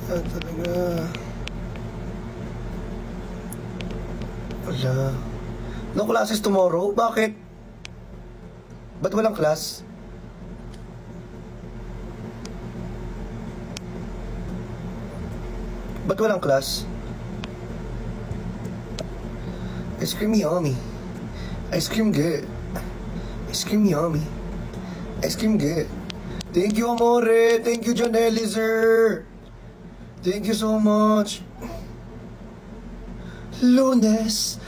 Talaga. Wala. No classes tomorrow? Bakit? Ba't walang class? Ba't walang class? Ice cream yummy. Ice cream good. Ice cream yummy. Ice cream good. Thank you, amore. Thank you, John Elizer. Thank you so much. Lunes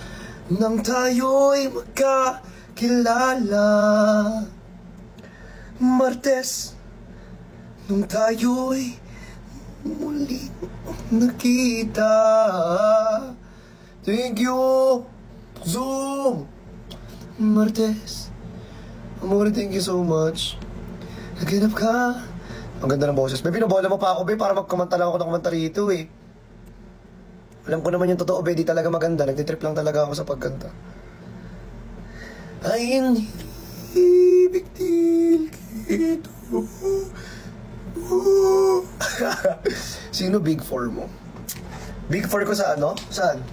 nang tayo'y magkakilala. Martes nung tayo'y muli nakita. Thank you, Zoom. Martes. Amore, thank you so much. Naganap ka. Ang ganda ng boses. Be, pinabola mo pa ako, be, para magkumanta lang ako ng kumanta rito, eh. Alam ko naman yung totoo, be, di talaga maganda. Nagtitrip lang talaga ako sa pagkanta. Ay, hindi big deal ito. Sino Big 4 mo? Big 4 ko sa ano? Saan?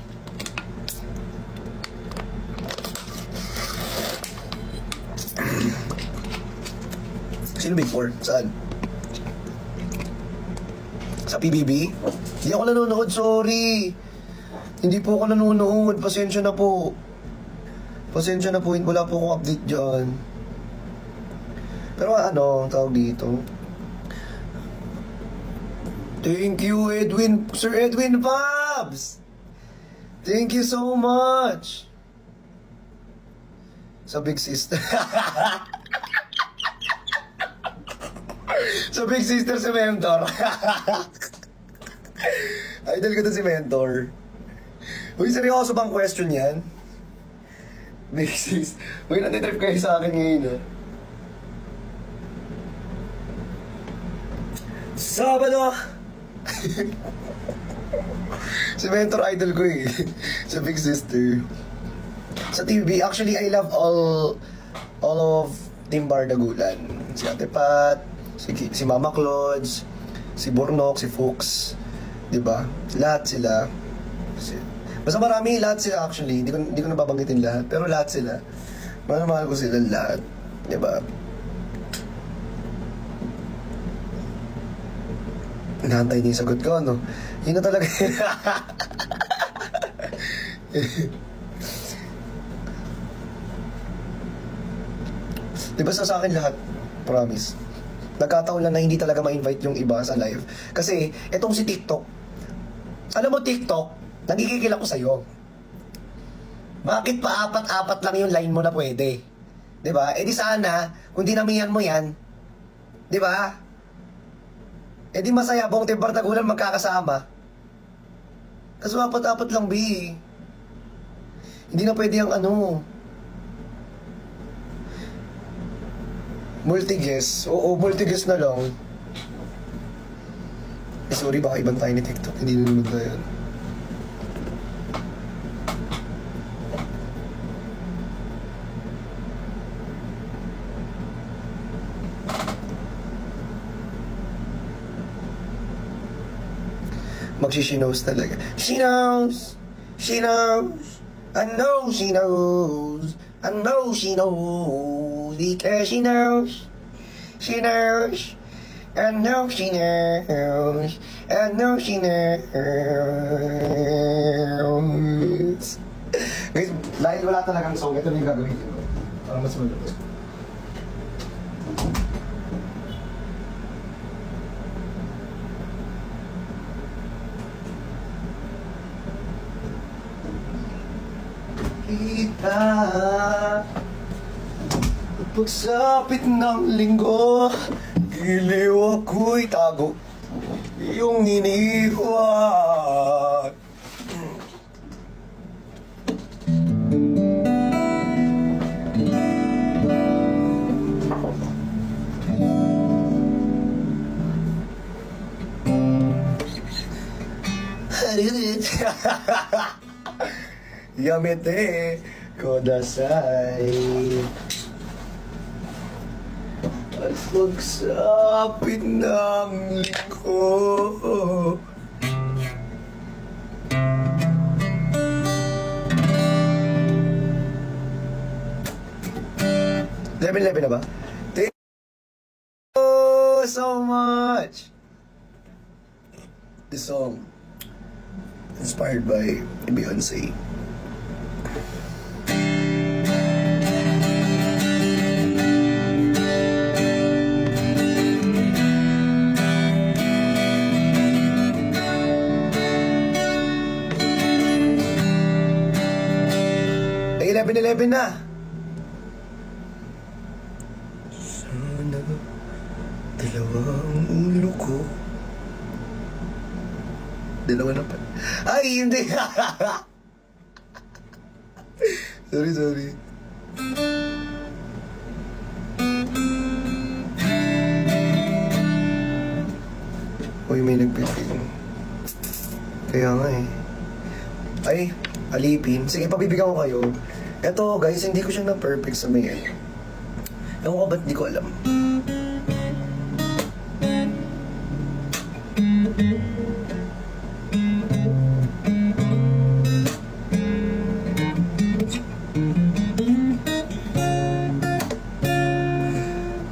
Sino Big 4? Saan? Sa PBB? Hindi ako nanonood, sorry. Hindi po ako nanonood. Pasensya na po. Pasensya na po. Wala po akong update dyan. Pero ano, tawag dito. Thank you, Edwin. Sir Edwin Pabs! Thank you so much. Sa Big Sister. Sa Big Sister si Mentor. Idol ko to si Mentor. Uy, seryoso bang question yan? Big Sis. Uy, natitrip kayo sa akin ngayon, no? Sabado! Si Mentor idol ko eh. Sa Big Sister. Sa TV, actually, I love all of Team Bardagulan. Si Ate Pat, si Mama Clods, si Bornok, si Fuchs, diba? Lahat sila. Basta marami, lahat sila actually. Hindi ko nababanggitin lahat, pero lahat sila. Mahal ko sila lahat, diba? Nahantay niya yung sagot ko, no? Yun na talaga. Diba sa akin lahat? Promise. Nagkataon lang na hindi talaga ma-invite yung iba sa live. Kasi, etong si TikTok. Alam mo, TikTok, nagkikikil ako sa'yo. Bakit pa apat-apat lang yung line mo na pwede? Diba? Eh di sana, kung dinamihan mo yan, diba? Eh di masaya, buong Team Bardagulan magkakasama. Kaso apat-apat lang, B. Hindi na pwede yung ano. Multi-guess. Oo, multi-guess na lang. Eh, sorry, baka ibang tayo ni TikTok. Hindi nanonood na yan. She knows talaga. She knows. She knows. I know she knows. I know she knows. Because she knows. She knows. I know she knows. I know she knows. Guys, dahil wala talagang song, ito na yung gagawin ko. Para mas malapit. Kita pagsapit ng linggo, giliw ako'y tago iyong iniwan. Yamete kodasai. At pagsapit ng linggo, 11 na ba? Thank you so much! This song, inspired by Beyonce. Ay, 11 na! Sana dalawang ulo ko. Dalawa na pa. Ay, hindi! Sorry. Uy, may nagpipin. Kaya nga eh. Ay, alipin. Sige, pabibigyan ko kayo. Eto, guys, hindi ko siya na-perfect sa may ano. Ewan ko ba't di ko alam.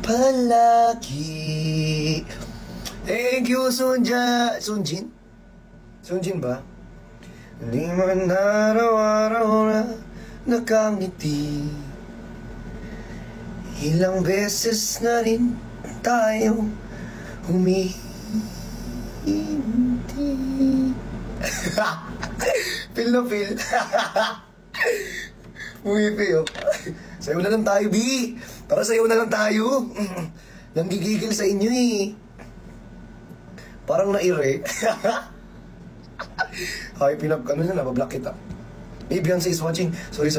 Palagi. Thank you, Sunjin? Sunjin ba? Hindi man araw-araw na nakangiti. Ilang beses na rin tayo humihindi. Feel na feel. Umipi, oh. Sayo na lang tayo, B. Tara, sayo na lang tayo. Nanggigigil sa inyo, eh. Parang naire. Ay, ano na, nabablock kita. Hey, Beyonce is watching. Sorry.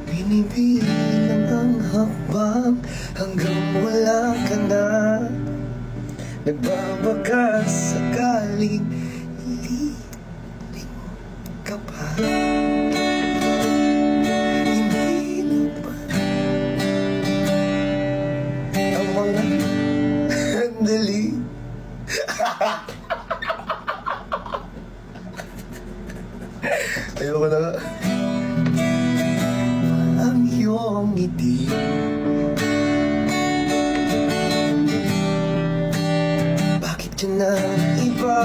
Binibilang ang hakbang hanggang wala ka na. Nagbabagas sakaling liling ka pa. Hindi na ba ang mga handali? Ayoko na nga. Ang iyong ngiti, bakit ka na iba?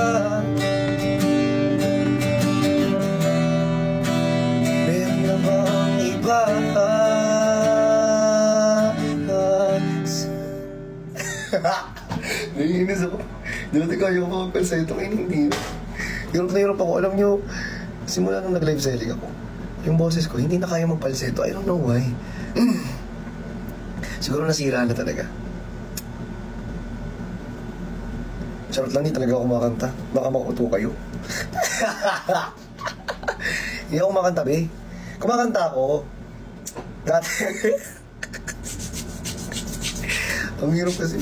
Meron na bang iba? Naiinis ako. Dati kaya ko magpalseto kayo hindi. Hirap na hirap ako. Alam nyo, simula nung nag-live selling ako, yung boses ko, hindi na kaya magpalseto. I don't know why. Siguro nasira na talaga. Charot lang, hindi talaga ako kumakanta. Baka makuto kayo. Hindi ako kumakanta, be. Kumakanta ako. Dati. Ang hirap kasi.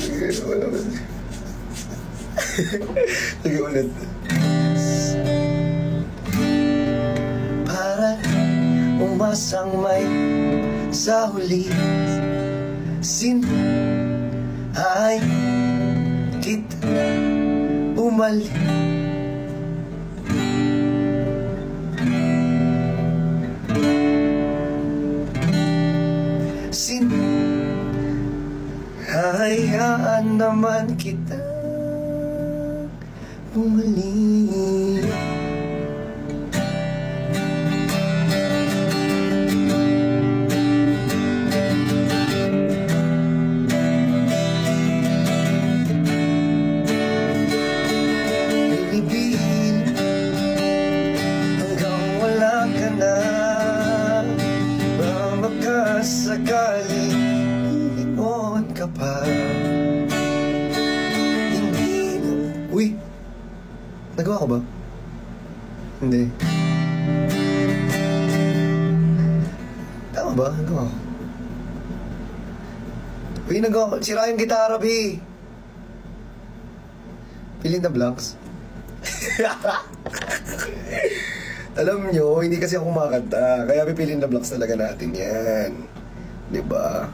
Wala kasi. Sige ulit. Para umasang may sa huli, ay kita umali. Hayaan naman kita umali. Sakali ingon ka pa, hindi na. Uy, nagawa ko ba? Hindi. Tama ba? Nagawa ko. Uy, nagawa ko. Sira yung gitara, B. Fill in the blanks. Alam nyo, hindi kasi ako kumakanta. Kaya fill in the blanks talaga natin yan. Diba?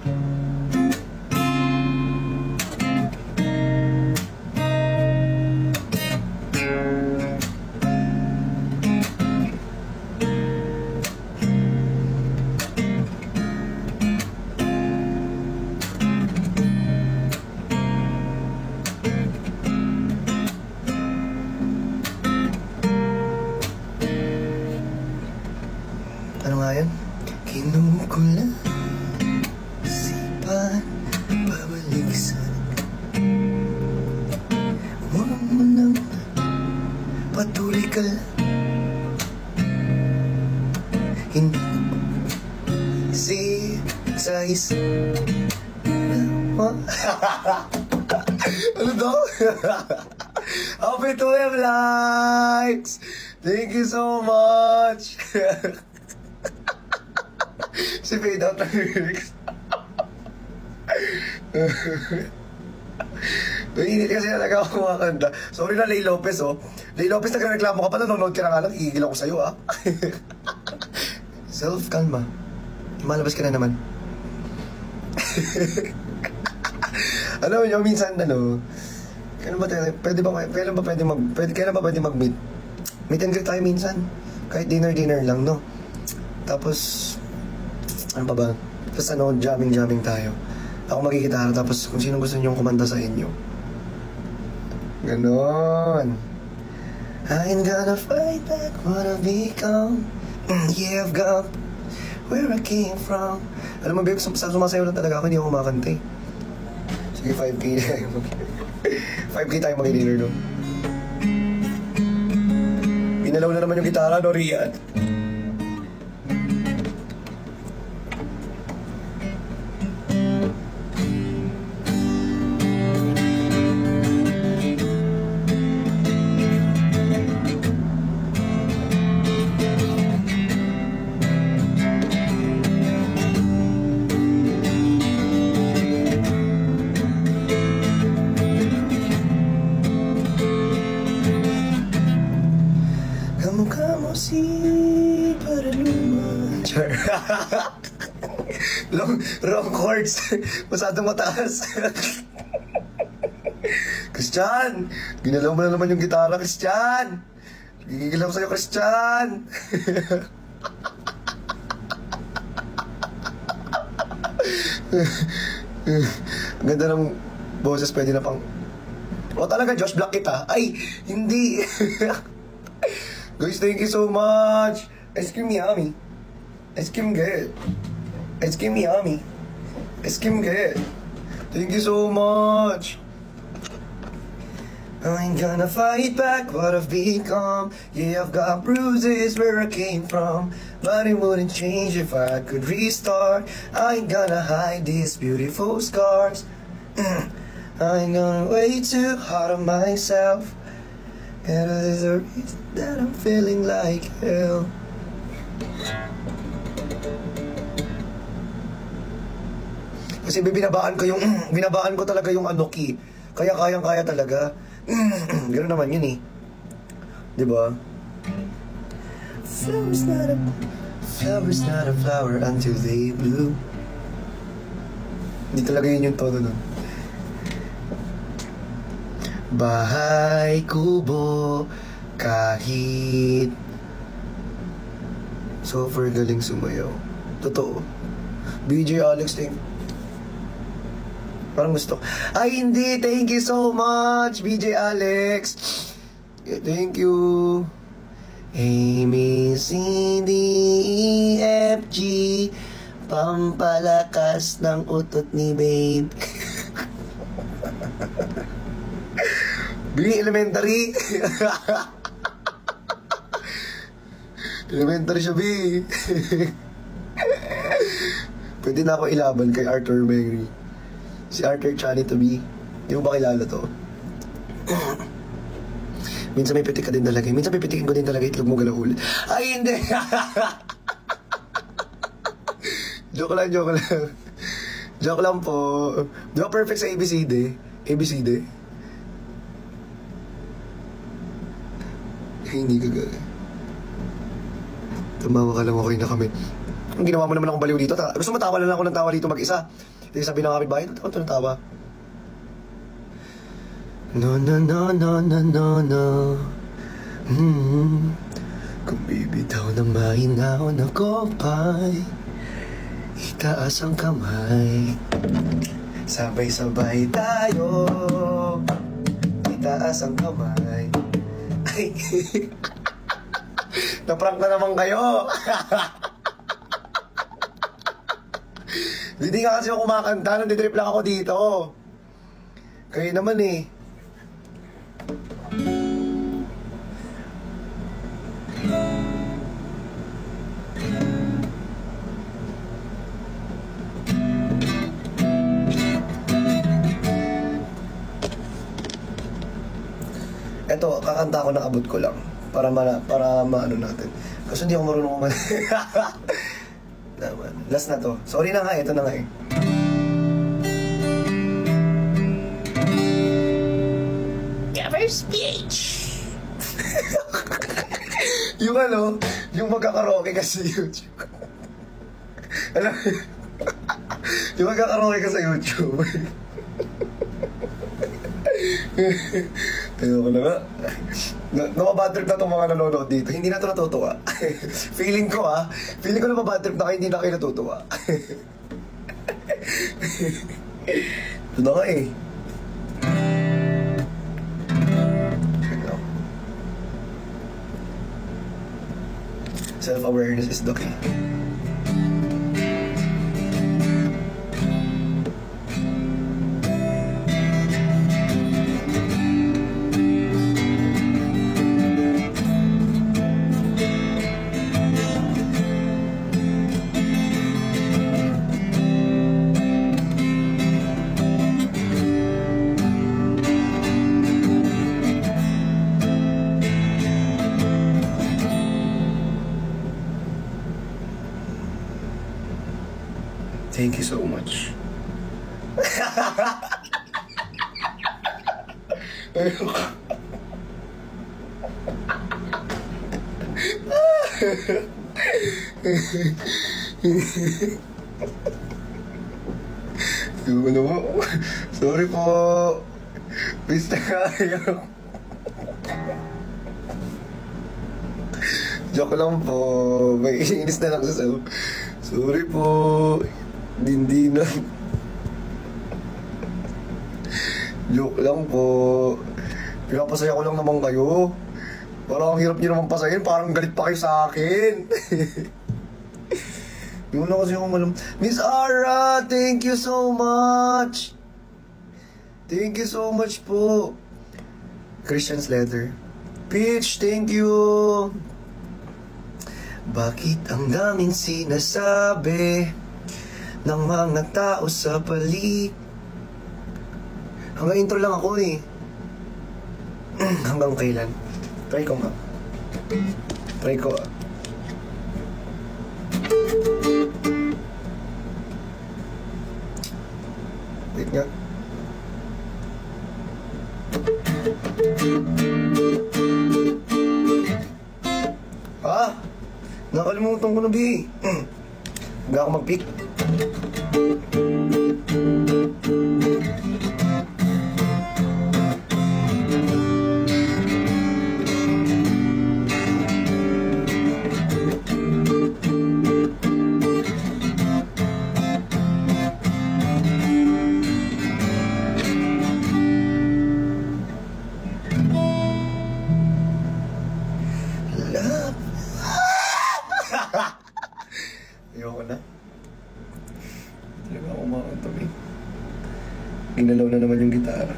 Ano nga yan? Kinukula sipan babalik sa huwag mo nang patuloy ka lang hindi si sa isa ano daw? Happy 12 likes! Thank you so much! Si fade out ng lyrics. Init kasi talaga ako kumakanta. Sorry na, Lay Lopez, oh. Lay Lopez, nagreklamo ka pa, nanonood ka na nga lang, igigil ako sa'yo, ah. Self-calma. Malabas ka na naman. Alam nyo, minsan, kailan ba pwede mag-meet? Meet and greet tayo minsan. Kahit dinner lang, no? Tapos, ano pa ba? Tapos jamming tayo. Ako magigitara, tapos kung sino gusto niyong kumanta sa inyo. Ganon. I ain't gonna fight back what I've become. Yeah, I've got where I came from. Alam mo, babe, sumasayaw lang talaga ako, hindi ako kumakanta eh. Sige, 5K tayo. 5K tayo mag-dinner, no? Pinalaw na naman yung gitara, no, Rian? Kamukha mo si Paraluma. Wrong chords. Masyadong mataas. Christian! Ginalaw mo na naman yung gitara, Christian! Gigigil ako sa'yo, Christian! Ang ganda ng boses, pwede na pang... O talaga, Josh Black kita? Ay, hindi! Guys, thank you so much! Ice cream yummy. Ice cream good. Ice cream yummy. Ice cream good. Thank you so much! I ain't gonna fight back what I've become. Yeah, I've got bruises where I came from, but it wouldn't change if I could restart. I ain't gonna hide these beautiful scars. I ain't gonna wait too hard on myself. And there's a reason that I'm feeling like hell. Kasi binabaan ko talaga yung key. Kaya kayang-kaya talaga. Gano'n naman yun eh. Diba? Flower's not a flower until they bloom. Hindi talaga yun yung tono nun. Bahay, kubo, kahit super galing sumayaw. Totoo. BJ Alex, parang gusto. Ay, hindi. Thank you so much, BJ Alex. Yeah, thank you. A, B, C, D, E, F, G. Pampalakas ng utot ni babe. B, elementary. Elementary siya, B. Pwede na ako ilaban kay Arthur Mengri. Si Arthur Chani to be. Hindi mo ba kilala to? Minsan may pitik ka din talaga. Minsan may pitikin ko din talaga. Itlog mo galaw ulit. Ay, hindi! Joke lang. Joke lang po. Di ba perfect sa ABCD? ABCD? Hindi ka gaya. Tumawa ka lang, okay na kami. Ang ginawa mo naman akong baliw dito. Gusto mo tawa lang ako ng tawa dito mag-isa. Hindi sabi ng kapitbahay, ito ng tawa. No, no, no, no, no, no, no. Kung bibitaw na mahinahon ako pa'y itaas ang kamay. Sabay-sabay tayo, itaas ang kamay. Ay, naprank na naman kayo. Hindi nga kasi ako kumakanta, nandidrip lang ako dito. Kayo naman eh. Eto, kakanta ko ng abot ko lang. Para maano natin. Kasi hindi ako marunong kumanta. Last na to. Sorry na nga, ito na nga eh. Cover speech! Yung ano, yung magkakaroke ka sa YouTube. Alam mo, yung magkakaroke ka sa YouTube. Ayoko na nga. Nakabad trip na itong mga nanonood dito. Hindi na ito natutuwa. Feeling ko na bad trip na kayo, hindi na kayo natutuwa. Ito na nga eh. Self-awareness is the key. Thank you so much. Ano mo? Sorry po. Please na kayo. Joke lang po. May inis na lang sa sa'yo. Sorry po. Hindi na. Joke lang po. Pinapasaya ko lang naman kayo. Parang ang hirap nyo naman pasayin. Parang galit pa kayo sa akin. Yung na kasi akong alam. Miss Ara, thank you so much. Thank you so much po. Christian's letter. Peach, thank you. Bakit ang daming sinasabi ng mga tao sa balik? Hanggang intro lang ako eh. Hanggang kailan? Try ko nga. Try ko ah. Wait nga. Ah! Nakalimutan ko na, B. Hindi ako mag-pick. Ayoko na. Talaga ako makakantog eh. Ginalaw na naman yung gitara.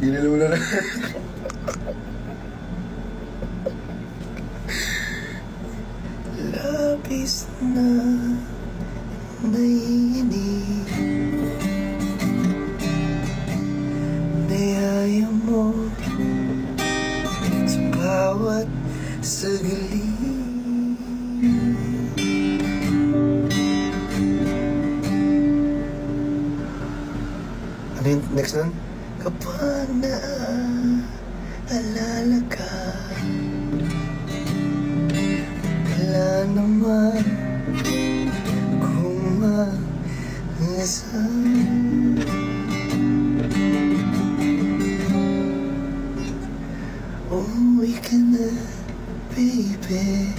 Ginalaw na naman. Labis na naiinig, niyaya mo sa bawat saglit. Ano yung next nun? Kapag naalala ka, wala naman kung malasang. Umuwi ka na, baby.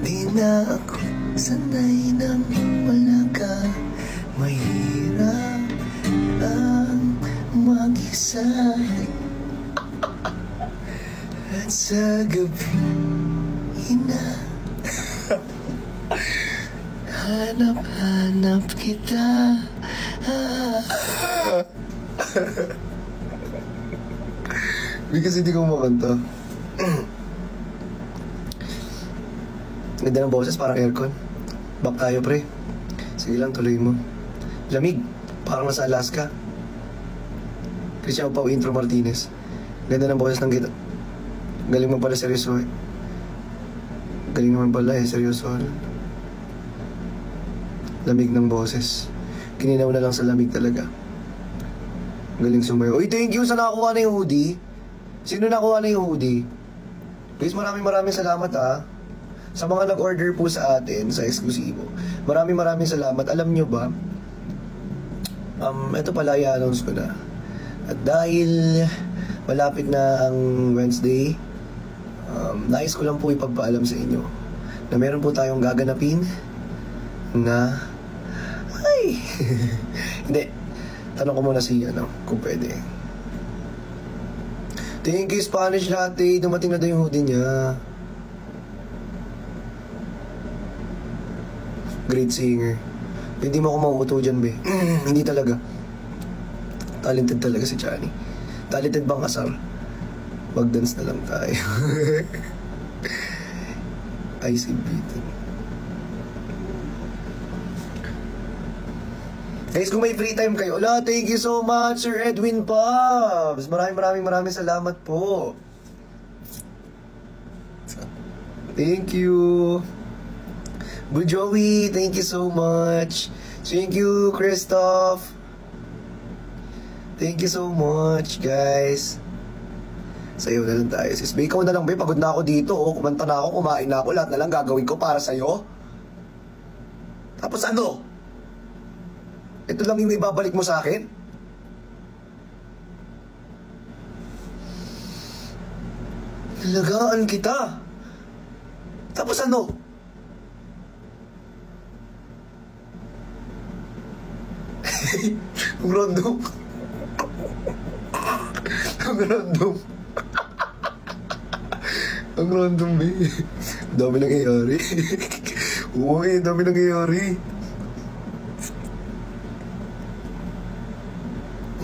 Di na ako sanay nang wala ka. Mahirap ang mag-isa. At sa gabi na hanap-hanap kita. Because hindi ko makanta. Ganda ng boses, parang aircon. Back tayo, pre. Sige lang, tuloy mo. Lamig, parang nasa Alaska. Christian Pao, Intro Martinez. Ganda ng boses ng gita. Galing mo pala, seryoso eh. Galing naman pala eh, seryoso. Lamig ng boses. Kininaw na lang sa lamig talaga. Galing sumayo. Uy, thank you sa nakakuha na yung hoodie. Sino nakuha na yung hoodie? Please, maraming salamat ha. Sa mga nag-order po sa atin, sa eksklusibo. Maraming salamat. Alam nyo ba, ito pala i-announce ko na. At dahil malapit na ang Wednesday, nais ko lang po ipagpaalam sa inyo na meron po tayong gaganapin na ay hindi, tanong ko muna si kung pwede. Thank you, Spanish Latte. Dumating na daw yung hoodie niya. Great singer. Hindi mo ako mauuto dyan, be. Hindi talaga. Talented talaga si Chani. Talented bang asar? Mag-dance na lang tayo. I see beaten. Guys, kung may free time kayo, thank you so much, Sir Edwin Pops. Maraming salamat po. Thank you. Good Joey, thank you so much. Thank you, Christoph. Thank you so much, guys. Sa'yo na lang tayo, sis. Ikaw na lang, be. Pagod na ako dito, oh. Kumanta na ako, kumain na ako. Lahat na lang gagawin ko para sa'yo. Tapos ano? Ito lang yung ibabalik mo sa akin? Nalagaan kita. Tapos ano? Ang random. Ang random. Ang random, be. Dami nangyayari. Uy, dami nangyayari.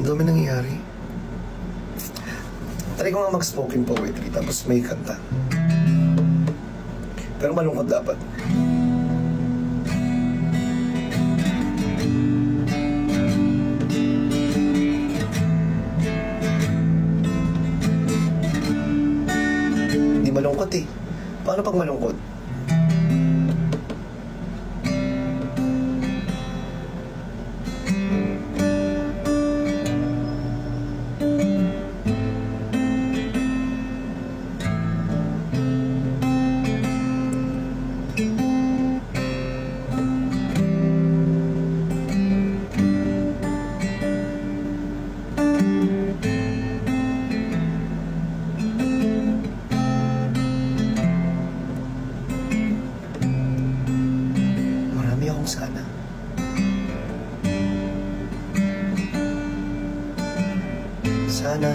Ang dami nangyayari. Try ko nga mag-spoken poetry, tapos may kanta. Pero malungkot dapat. Hindi malungkot eh. Paano pag malungkot? Sana. Sana.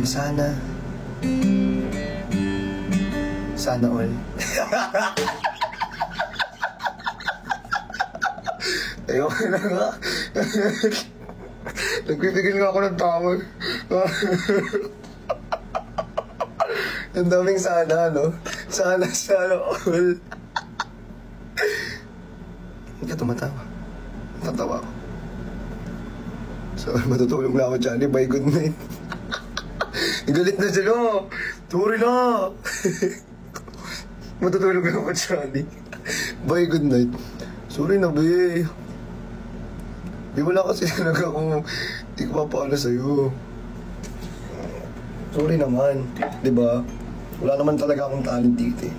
Sana. Sana all. Ayoko na nga. Nagpipigil nga ako ng tawag. Ang daming sana, no? Sana all. Hindi ka tumatawa. Tatawa ako. So, matutulog lang ako dyan. Bye, good night. Galit na sila. Sorry na. Matutulog lang ako dyan. Bye, good night. Sorry na, be. Di wala kasi talaga kung di ko papaala sa'yo. Sorry naman. Diba? Wala naman talaga akong talent dito eh.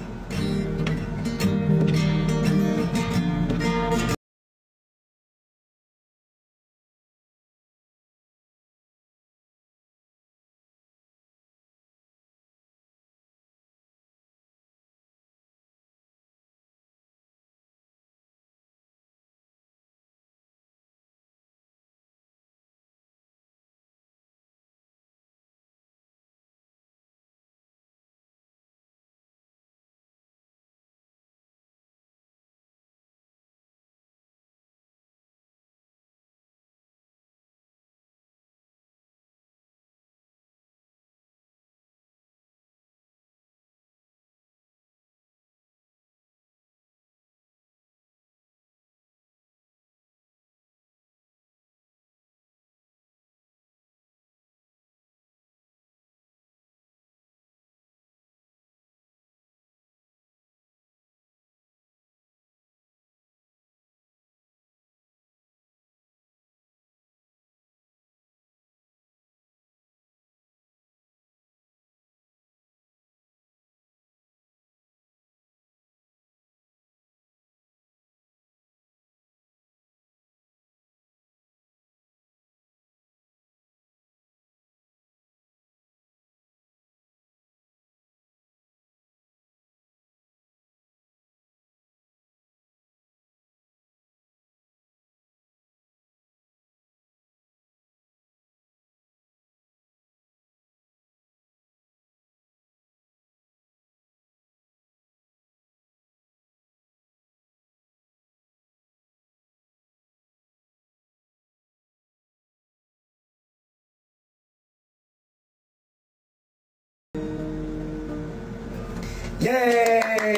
Yay!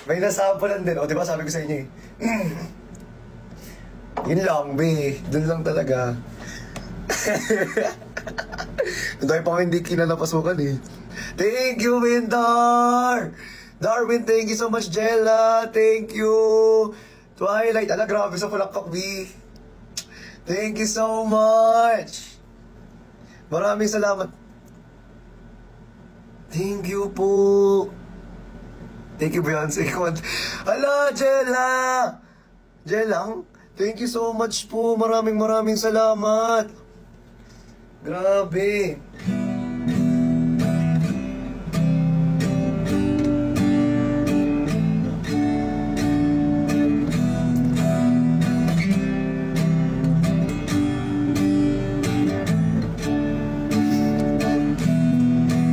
May nasampulan din. O, di ba sabi ko sa inyo eh. Yun lang, be. Doon lang talaga. Dahil pa hindi kinalapasukan eh. Thank you, Windar! Darwin, thank you so much, Jella. Thank you. Twilight, ala, grabe sa palakpak, B. Thank you so much. Maraming salamat. Thank you po. Thank you, Beyonce. Hala, Jella! Jellang, thank you so much po. Maraming salamat. Grabe.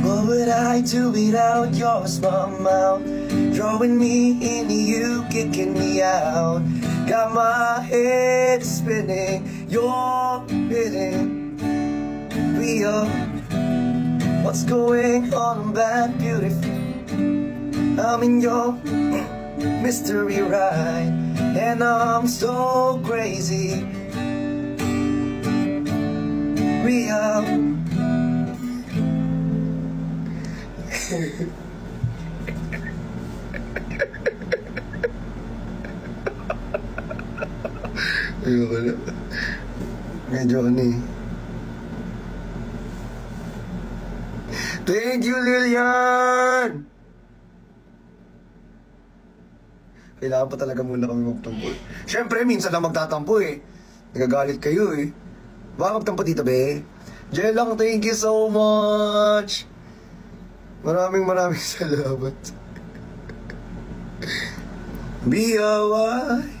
What would I do without your small mouth? Drawing me into you, kicking me out. Got my head spinning, you're hitting real. What's going on, bad beautiful? I'm in your mystery ride, and I'm so crazy. Real. Ayoko na. Medyo ano eh. Thank you, Lilian! Kailangan pa talaga muna kami magtampo. Siyempre, minsan lang magtatampo eh. Nagagalit kayo eh. Baka magtampo dito, be? Jellang, thank you so much! Maraming salamat. B.O.I.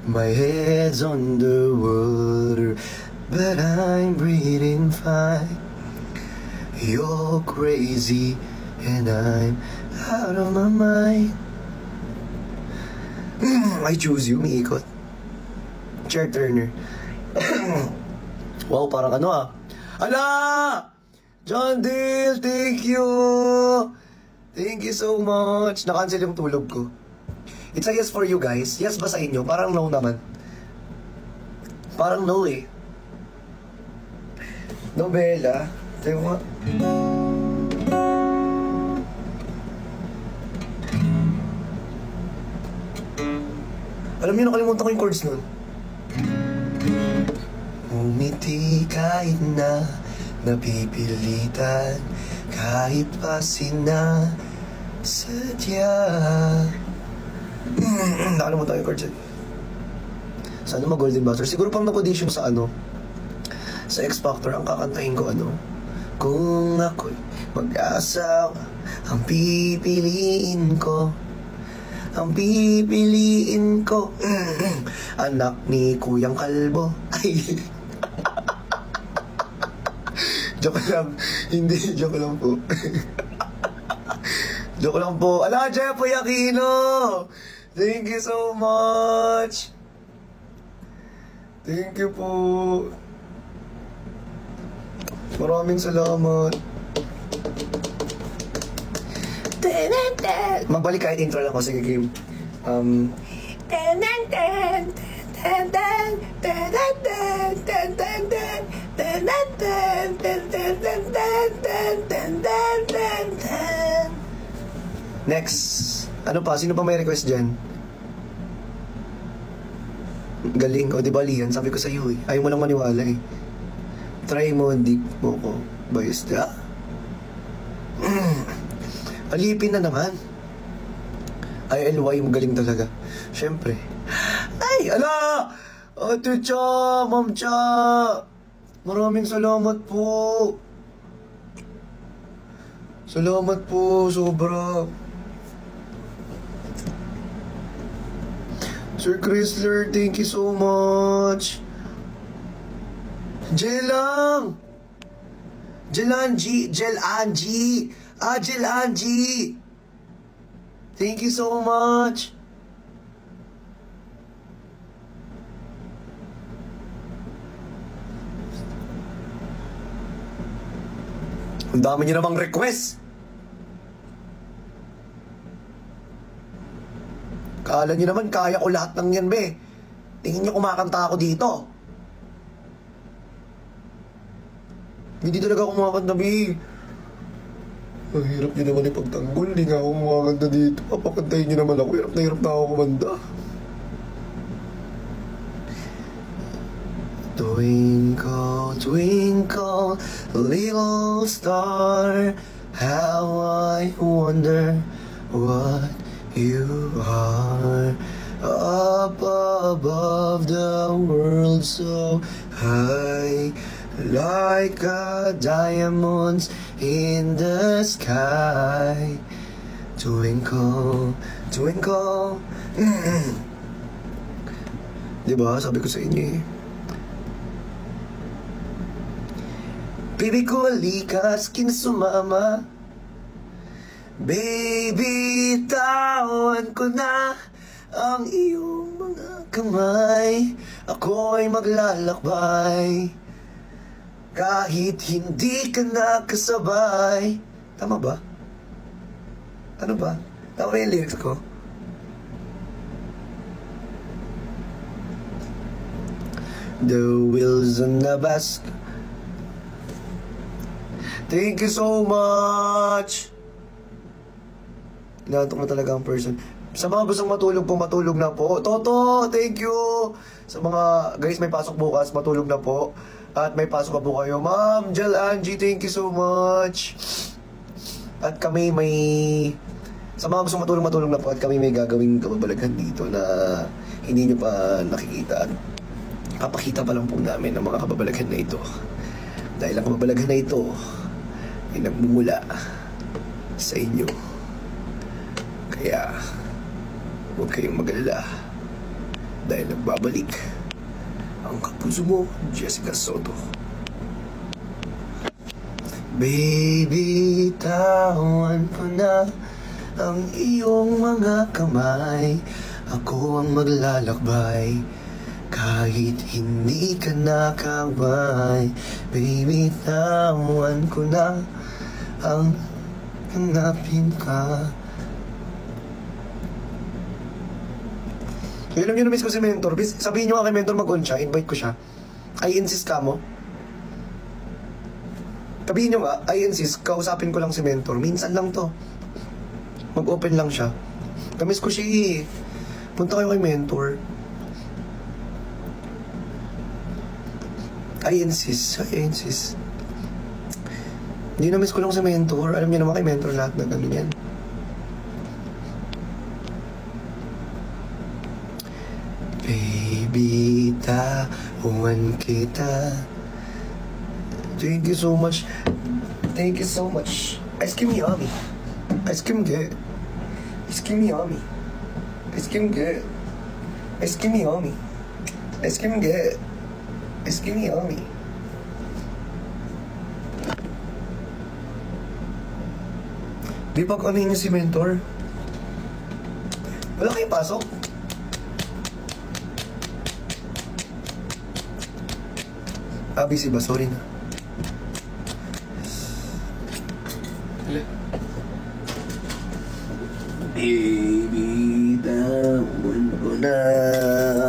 My head's underwater, but I'm breathing fine. You're crazy, and I'm out of my mind. I choose you, umiikot. Chair Turner. Wow, parang ano ah. Ala! John Dale, thank you! Thank you so much. Na-cancel yung tulog ko. It's a yes for you guys. Yes ba sa inyo? Parang no naman. Parang no eh. Nobela. Tayo nga. Alam niyo, nakalimutan ko yung chords nun. Umiti kahit na napipilitan, kahit pa sinasadya. Nakalimutan ko yung chords. Sana mag-golden buzzer. Siguro pang na-audition sa sa X Factor ang kakantahin ko kung ako'y mag-asawa, ang pipiliin ko, anak ni Kuyang Kalbo. Ay. Joke lang. Hindi, joke lang po. Joke lang po. Ala, Jeffoy Aquino! Thank you so much! Thank you po. Maraming salamat. Magbalik kahit intro lang ako. Sige, Kim. Next. Ano pa? Sino pa may request dyan? Galing. O, di ba, Lian? Sabi ko sa iyo eh. Ayaw mo lang maniwala eh. Try mo, di mo ko bayisda. Alipin na naman. ILY, magaling talaga. Siyempre. Ay, ala! Ate Cha, Ma'am Cha! Maraming salamat po. Salamat po, sobra. Sir Chrysler, thank you so much. Jelang! Jelanji! Jelanji! Thank you so much. Ang dami niyo namang request. Kala niyo naman kaya ko lahat ng yan, be. Tingin niyo kumakanta ako dito. Hindi talaga ako kumakanta, be. Ang hirap niyo naman ipagtanggol. Hindi nga ako kumakanta dito. Papakantayin niyo naman ako. Hirap na ako kumanda. Twinkle, twinkle, little star, how I wonder what you are. Up above the world so high, like a diamonds in the sky. Twinkle, twinkle. Diba? Sabi ko sa inyo eh. Baby ko, alikas, kinasumama. Baby, tawan ko na ang iyong mga kamay. Ako'y maglalakbay kahit hindi ka nakasabay. Tama ba? Ano ba? Tama ba yung lyrics ko? The wheels on the bus. Thank you so much! Inaantok na talaga ang person. Sa mga gustong matulog po, matulog na po. Toto, thank you! Sa mga guys may pasok bukas, matulog na po. At may pasok pa po kayo. Ma'am, Jel Angie, thank you so much! At kami may... Sa mga gustong matulog na po, at kami may gagawing kababalaghan dito na hindi nyo pa nakikita. At papakita pa lang po namin ang mga kababalaghan na ito. Dahil ang kababalaghan na ito ay nagmumula sa inyo. Kaya huwag kayong mag-alala dahil nagbabalik ang kapuso mo, Jessica Soto. Baby, tawan ko na ang iyong mga kamay. Ako ang maglalakbay Kahit hindi ka nakabay, baby, tawan ko na ang hanapin ka. Alam nyo na miss ko si Mentor. Sabihin nyo nga kay Mentor mag-on siya, invite ko siya. I insist ka mo. Sabihin nyo nga, I insist, kausapin ko lang si Mentor. Minsan lang to. Mag-open lang siya. Kamiss ko siya eh. Punta kayo kay Mentor. I insist. Hindi na miss ko lang si Mentor. Alam niyo naman kay Mentor lahat na gano'n yan. Baby, tawan kita. Thank you so much. Thank you so much. Ice cream yummy. Ice cream good. Ice cream yummy. Ice cream good. Ice cream yummy. Ice cream good. Ice cream yummy. Di pag ano niyo si Mentor? Wala kayong pasok? Busy ba? Sorry na. Baby, tawan ko na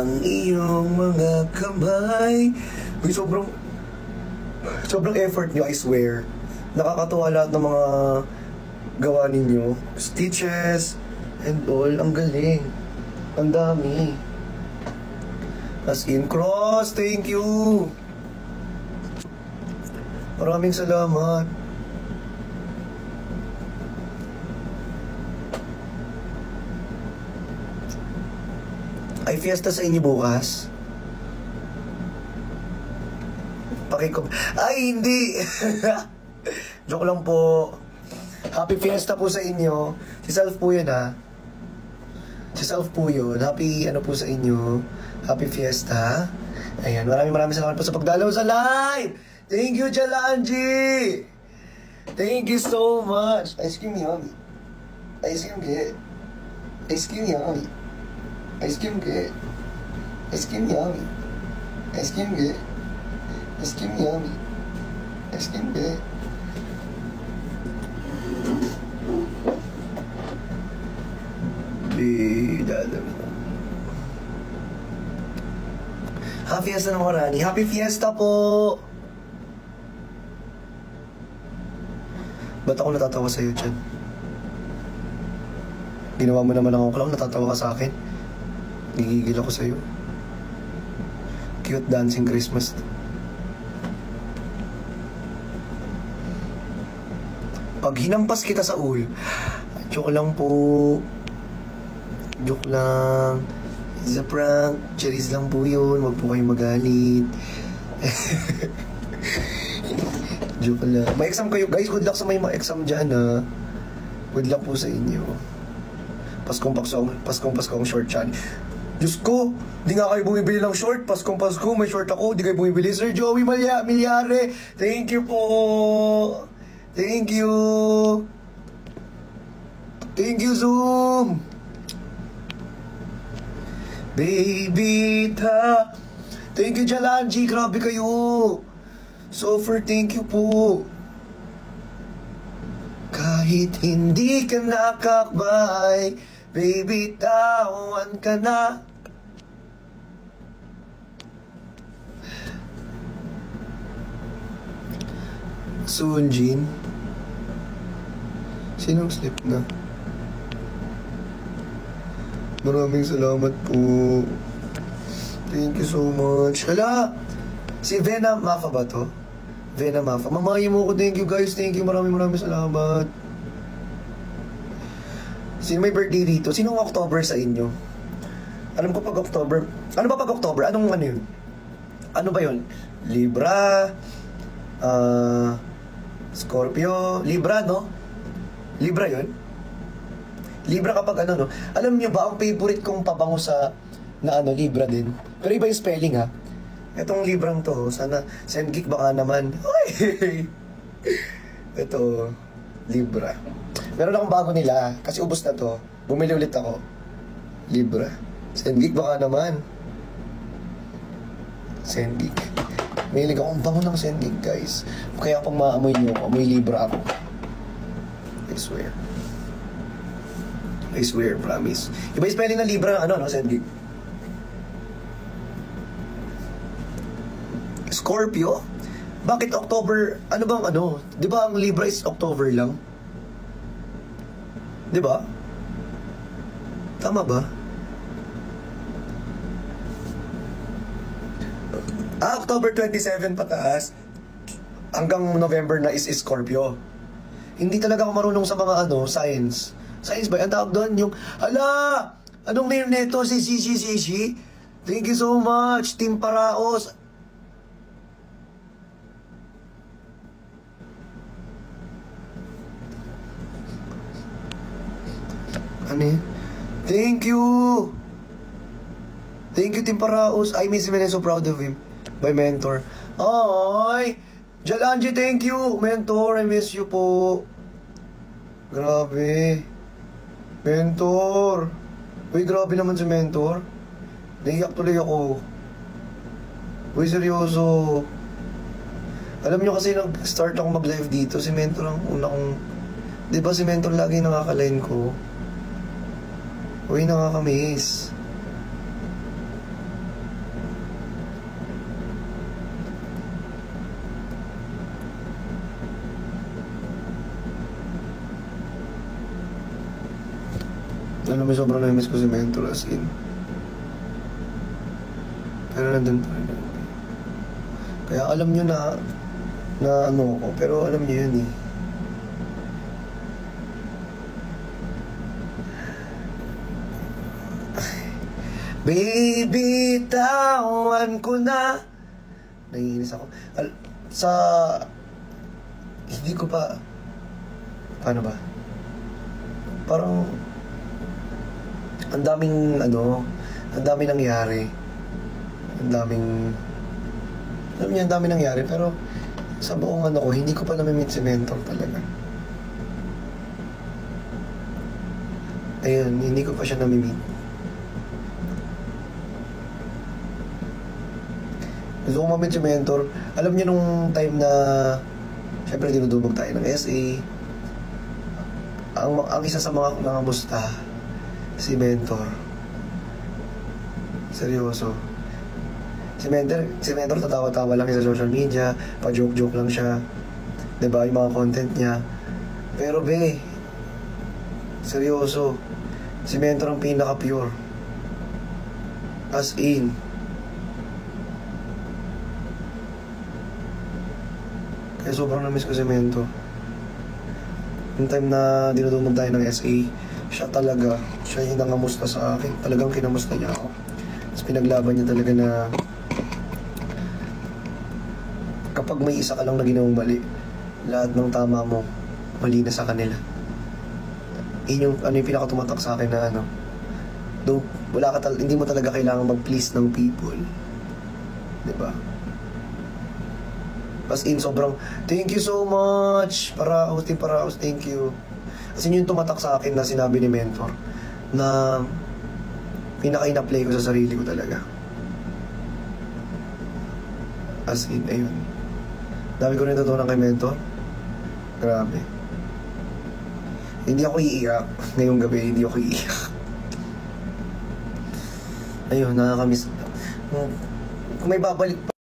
ang iyong mga kamay. Uy, sobrang effort nyo, I swear. Nakakatuwa lahat ng mga gawa ninyo. Stitches and all. Ang galing. Ang dami. As in, Cross, thank you. Maraming salamat. Ay, fiesta sa inyo bukas? Ay, hindi! Joke lang po. Happy fiesta po sa inyo. Si Self po yun, ha? Si Self po yun. Happy, ano po sa inyo. Happy fiesta. Ayan, maraming salamat po sa pagdalaw sa live! Thank you, Jalanji! Thank you so much! Ice cream yummy. Ice cream good. Ice cream yummy. Ice cream good. Ice cream yummy. Ice cream good. Ice cream yummy. Ice cream good. Happy fiesta ng Rani. Happy fiesta po! Ba't ako natatawa sa'yo, Chan? Ginawa mo naman ako clown, natatawa ka sa akin. Gigigil ako sa'yo. Cute dancing Christmas. Pag hinampas kita sa ulo, joke lang po. Joke lang. It's a prank. Cherries lang po yun. Huwag po kayong magalit. Joke lang. May exam kayo. Guys, good luck sa may mga exam dyan, ha. Good luck po sa inyo. Paskong short chan. Diyos ko, di nga kayo bumibili ng short. Paskong may short ako. Di kayo bumibili. Sir Joey Milyare, thank you po. Thank you. Thank you, Zoom. Baby, thank you, Jalanji. Grabe kayo. Sofer, thank you po. Kahit hindi ka nakakbay, baby, tawan ka na. Sunjin? Sinong slip na? Maraming salamat po. Thank you so much. Hala! Si Vena Mafa ba to? Vena Mafa. Mamayin mo ko. Thank you guys. Thank you. Maraming salamat. Sino may birthday dito? Sinong October sa inyo? Alam ko pag October. Ano ba pag October? Anong ano yun? Ano ba yun? Libra. Scorpio. Libra, no? Libra yun? Libra kapag ano, no? Alam niyo ba, ang favorite kong pabango sa na ano, Libra din. Pero iba yung spelling, ha? Itong Librang to, sana, Sendgeek baka naman. Uy! Ito, Libra. Meron akong bago nila, kasi ubos na to. Bumili ulit ako. Libra. Sendgeek baka naman. Sengig. Mahilig akong bango ng Sengig, guys. Kaya pag maamoy nyo, amoy libra ako. I swear. I swear, promise. Iba yung spelling ng libra, ano, no, Sengig? Scorpio? Bakit October, ano bang ano? Di ba ang libra is October lang? Di ba? Tama ba? October 27 pataas hanggang November na is Scorpio. Hindi talaga ako marunong sa mga ano, science. Science ba? Ang tawag doon yung, hala! Anong name nito? Si. Thank you so much, Team Paraos. Ano yun? Thank you! Thank you, Team Paraos. I miss him and I'm so proud of him. By Mentor. Ay! Jalanji, thank you! Mentor, I miss you po. Grabe. Mentor. Uy, grabe naman si Mentor. Naiyak tuloy ako. Uy, seryoso. Alam nyo kasi nag-start ako mag-live dito. Si Mentor ang una kong... Di ba si Mentor lagi nakaka-line ko? Uy, nakakamiss. Alam mo, sobrang na-miss ko si Mentor as in. Pero nandun pa rin. Kaya alam nyo na ano ko, pero alam nyo yun eh. Baby, tawan ko na. Naiinis ako. Hindi ko pa... Paano ba? Parang... Ang daming nangyari. Ang daming nangyari, pero sa buong ano ko, hindi ko pa namimit si Mentor talaga. Ayun, hindi ko pa siya namimit. Gusto ko mamit si Mentor. Alam niyo nung time na syempre dinudumog tayo ng SA, ang isa sa mga musta, si Mentor. Seryoso. Si Mentor tatawa-tawa lang sa social media, pa-joke-joke lang siya. Diba, yung mga content niya. Pero seryoso. Si Mentor ang pinaka-pure. As in. Kaya sobrang na-miss ko si Mentor. Yung time na dinudumog tayo ng SA, siya yung nangamusta sa akin. Talagang kinamusta niya ako. Tapos pinaglaban niya talaga na kapag may isa ka lang na ginawang mali, lahat ng tama mo, mali na sa kanila. Yung pinakatumatak sa akin na hindi mo talaga kailangan mag-please ng people. Diba? As in, sobrang, thank you so much, Team Paraos, thank you. Kasi yung tumatak sa akin na sinabi ni Mentor na pinaka-ina-play ko sa sarili ko talaga. As in, ayun. Dami ko rin natutunan kay Mentor. Grabe. Hindi ako iiyak. Ngayong gabi, hindi ako iiyak. Ayun, nakakamiss. Kung may babalik pa,